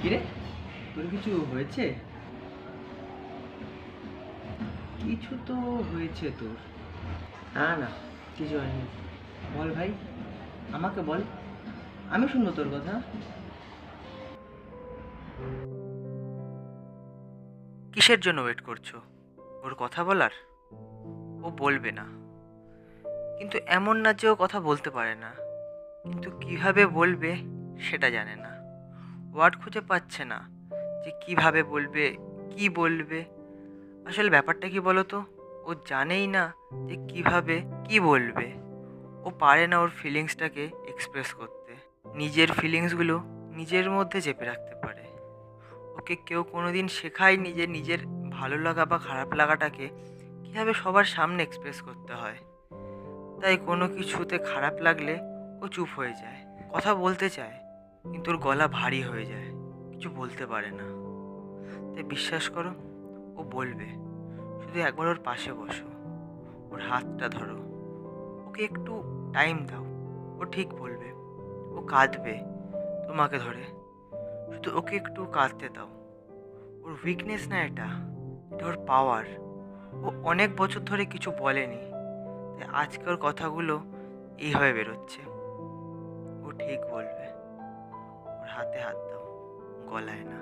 কিরে, তোর কিছু হয়েছে? কিছু তো হয়েছে তোর। না না, কিছু হয়নি। বল ভাই, আমাকে বল, আমি শুনবো তোর কথা। কিসের জন্য ওয়েট করছো? ওর কথা বলার? ও বলবে না, কিন্তু এমন না যে ও কথা বলতে পারে না, কিন্তু কিভাবে বলবে সেটা জানে না। ওয়ার্ড খুঁজে পাচ্ছে না যে কিভাবে বলবে, কি বলবে। আসলে ব্যাপারটা কি বলো তো, ও জানেই না যে কিভাবে কি বলবে। ও পারে না ওর ফিলিংসটাকে এক্সপ্রেস করতে, নিজের ফিলিংসগুলো নিজের মধ্যে চেপে রাখতে পারে। ওকে কেউ কোনোদিন শেখায়নি যে নিজের ভালো লাগা বা খারাপ লাগাটাকে কীভাবে সবার সামনে এক্সপ্রেস করতে হয়। তাই কোনো কিছুতে খারাপ লাগলে ও চুপ হয়ে যায়, কথা বলতে চায় কিন্তু ওর গলা ভারী হয়ে যায়, কিছু বলতে পারে না। তাই বিশ্বাস করো, ও বলবে। শুধু একবার ওর পাশে বসো, ওর হাতটা ধরো, ওকে একটু টাইম দাও। ও ঠিক বলবে, ও কাঁদবে তোমাকে ধরে। শুধু ওকে একটু কাঁদতে দাও। ওর উইকনেস না এটা, এটা ওর পাওয়ার। ও অনেক বছর ধরে কিছু বলেনি, তাই আজকে ওর কথাগুলো এইভাবে বেরোচ্ছে। ও ঠিক বলবে। ওর হাতে হাত দাও, গলায় না।